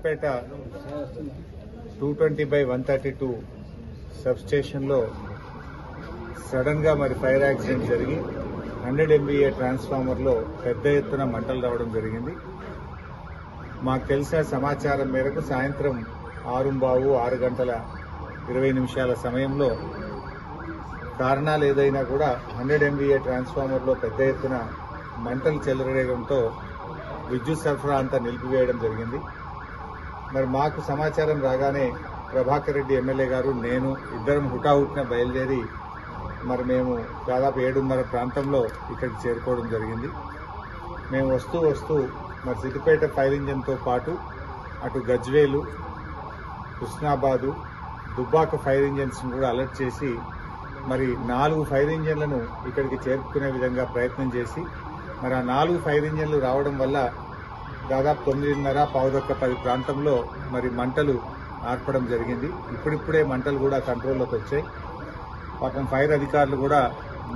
పేట 220/132 sub station లో sudden గా fire accident జరిగి 100 MVA ట్రాన్స్ఫార్మర్ లో పెద్ద ఎత్తున మంటలు రావడం జరిగింది. మాకు తెలిసిన సమాచారం మేరకు సాయంత్రం 6:20 సమయంలో కారణాలు ఏదైనా కూడా 100 MVA ట్రాన్స్ఫార్మర్ లో పెద్ద ఎత్తున మంటలు చెలరేగడంతో విద్యుత్ సరఫరా అంతా నిలిపివేయడం జరిగింది. మాకు సమాచారం రాగానే ప్రభాకర్ రెడ్డి ఎమ్మెల్యే గారు నేను ఇద్దరం హుటాహుటిన బయలుదేరి మేము దాదాపు 7:30 ప్రాంతంలో ఇక్కడికి చేరుకోవడం జరిగింది. మేము వస్తూ సిద్దిపేట ఫైర్ ఇంజన్తో పాటు అటు గజ్వేలు, హుస్నాబాదు, దుబ్బాక ఫైర్ ఇంజన్స్ కూడా అలర్ట్ చేసి 4 ఫైర్ ఇంజన్లను ఇక్కడికి చేరుకునే విధంగా ప్రయత్నం చేసి ఆ 4 ఫైర్ ఇంజన్లు రావడం వల్ల దాదాపు 9:30-10 ప్రాంతంలో మంటలు ఆర్పడం జరిగింది. ఇప్పుడిప్పుడే మంటలు కూడా కంట్రోల్లోకి వచ్చాయి. పాపం ఫైర్ అధికారులు కూడా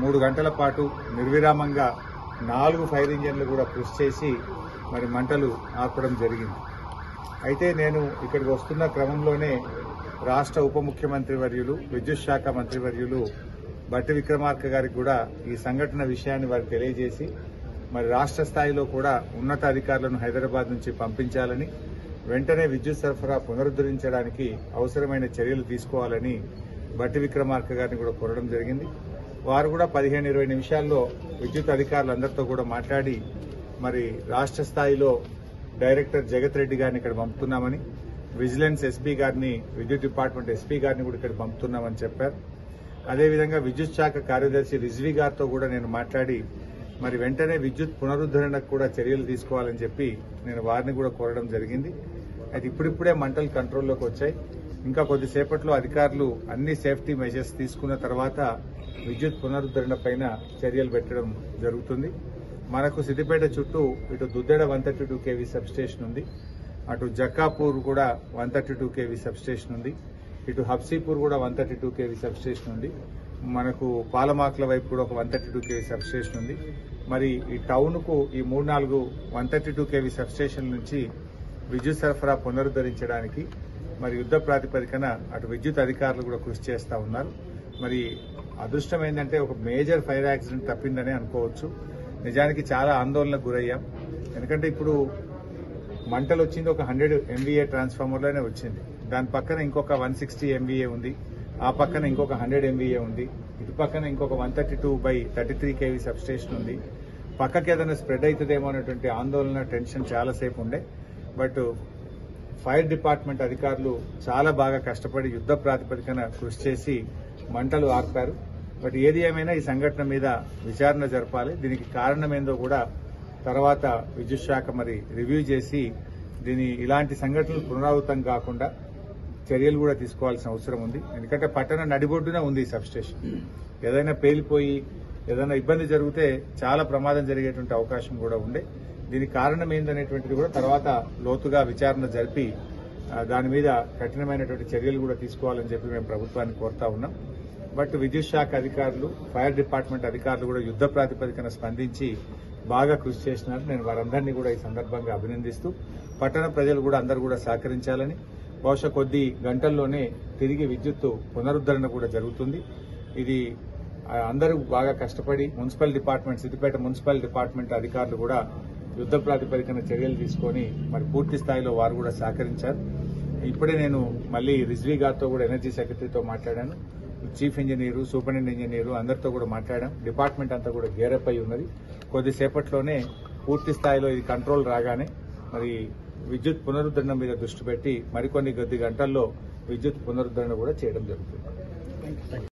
3 గంటల పాటు నిర్విరామంగా 4 ఫైర్ ఇంజన్లు కూడా కృషి చేసి మంటలు ఆర్పడం జరిగింది. అయితే నేను ఇక్కడికి వస్తున్న క్రమంలోనే రాష్ట్ర ఉప ముఖ్యమంత్రి వర్యులు, విద్యుత్ శాఖ మంత్రి వర్యులు బట్టి విక్రమార్క గారికి కూడా ఈ సంఘటన విషయాన్ని వారికి తెలియజేసి రాష్ట్ర స్థాయిలో కూడా ఉన్నత అధికారులను హైదరాబాద్ నుంచి పంపించాలని, వెంటనే విద్యుత్ సరఫరా పునరుద్దరించడానికి అవసరమైన చర్యలు తీసుకోవాలని బట్టి విక్రమార్క గారిని కూడా కోరడం జరిగింది. వారు కూడా 15-20 నిమిషాల్లో విద్యుత్ అధికారులందరితో కూడా మాట్లాడి రాష్ట్ర స్థాయిలో డైరెక్టర్ జగత్ రెడ్డి గారిని ఇక్కడ పంపుతున్నామని, విజిలెన్స్ ఎస్పీ గారిని, విద్యుత్ డిపార్ట్మెంట్ ఎస్పీ గారిని కూడా ఇక్కడ పంపుతున్నామని చెప్పారు. అదేవిధంగా విద్యుత్ శాఖ కార్యదర్శి రిజ్వీ గారితో కూడా నేను మాట్లాడి వెంటనే విద్యుత్ పునరుద్దరణకు కూడా చర్యలు తీసుకోవాలని చెప్పి నేను వారిని కూడా కోరడం జరిగింది. అయితే ఇప్పుడిప్పుడే మంటలు కంట్రోల్లోకి వచ్చాయి. ఇంకా కొద్దిసేపట్లో అధికారులు అన్ని సేఫ్టీ మెజర్స్ తీసుకున్న తర్వాత విద్యుత్ పునరుద్దరణ పైన చర్యలు పెట్టడం జరుగుతుంది. మనకు సిద్దిపేట చుట్టూ ఇటు దుద్దెడ 132 kV సబ్ స్టేషన్ ఉంది, అటు జక్కాపూర్ కూడా 132 kV సబ్ స్టేషన్ ఉంది, ఇటు హబ్సీపూర్ కూడా 132 kV సబ్ స్టేషన్ ఉంది, మనకు పాలమాకుల వైపు కూడా ఒక 132 kV సబ్ స్టేషన్ ఉంది. ఈ టౌన్ కు ఈ 3-4 132 kV సబ్ స్టేషన్ నుంచి విద్యుత్ సరఫరా పునరుద్దరించడానికి యుద్ధ ప్రాతిపదికన అటు విద్యుత్ అధికారులు కూడా కృషి చేస్తా ఉన్నారు. అదృష్టం ఏంటంటే ఒక మేజర్ ఫైర్ యాక్సిడెంట్ తప్పిందని అనుకోవచ్చు. నిజానికి చాలా ఆందోళనకు గురయ్యాం. ఎందుకంటే ఇప్పుడు మంటలు వచ్చింది ఒక 100 MVA ట్రాన్స్ఫార్మర్లోనే వచ్చింది. దాని పక్కన ఇంకొక 160 MVA ఉంది, ఆ పక్కన ఇంకొక 100 MVA ఉంది, ఇటు పక్కన ఇంకొక 132/33 kV సబ్ స్టేషన్ ఉంది. పక్కకి ఏదైనా స్ప్రెడ్ అవుతుందేమో అనేటువంటి ఆందోళన, టెన్షన్ చాలాసేపు ఉండే. బట్ ఫైర్ డిపార్ట్మెంట్ అధికారులు చాలా బాగా కష్టపడి యుద్ధ ప్రాతిపదికన కృషి చేసి మంటలు ఆర్పారు. బట్ ఏది ఏమైనా ఈ సంఘటన మీద విచారణ జరపాలి. దీనికి కారణమేందో కూడా తర్వాత విద్యుత్ శాఖ రివ్యూ చేసి ఇలాంటి సంఘటనలు పునరావృతం కాకుండా చర్యలు కూడా తీసుకోవాల్సిన అవసరం ఉంది. ఎందుకంటే పట్టణ నడిబొడ్డున ఉంది ఈ సబ్ స్టేషన్. ఏదైనా పేలిపోయి ఏదైనా ఇబ్బంది జరిగితే చాలా ప్రమాదం జరిగేటువంటి అవకాశం కూడా ఉండే. దీనికి కారణం ఏందనేటువంటిది కూడా తర్వాత లోతుగా విచారణ జరిపి దాని మీద కఠినమైనటువంటి చర్యలు కూడా తీసుకోవాలని చెప్పి మేము ప్రభుత్వాన్ని కోరుతా ఉన్నాం. బట్ విద్యుత్ శాఖ అధికారులు, ఫైర్ డిపార్ట్మెంట్ అధికారులు కూడా యుద్ధ ప్రాతిపదికన స్పందించి బాగా కృషి చేసినారు. నేను వారందరినీ కూడా ఈ సందర్భంగా అభినందిస్తూ పట్టణ ప్రజలు కూడా అందరూ కూడా సహకరించాలని, బహుశా కొద్ది గంటల్లోనే తిరిగి విద్యుత్ పునరుద్దరణ కూడా జరుగుతుంది. ఇది అందరూ బాగా కష్టపడి municipal department, Siddipet municipal department అధికారులు కూడా యుద్ధ ప్రాతిపదికన చర్యలు తీసుకొని పూర్తి స్థాయిలో వారు కూడా సహకరించారు. ఇప్పుడే నేను మళ్ళీ రిజ్వీ గారితో కూడా ఎనర్జీ సెక్రటరీతో మాట్లాడాను, చీఫ్ ఇంజనీరు, సూపరింటెండెంట్ ఇంజనీరు అందరితో కూడా మాట్లాడాం. డిపార్ట్మెంట్ అంతా కూడా గేరప్ అయి ఉన్నది. కొద్దిసేపట్లోనే పూర్తి స్థాయిలో ఇది కంట్రోల్ రాగానే విద్యుత్ పునరుద్దరణ మీద దృష్టి పెట్టి మరికొన్ని కొద్ది గంటల్లో విద్యుత్ పునరుద్దరణ కూడా చేయడం జరుగుతుంది.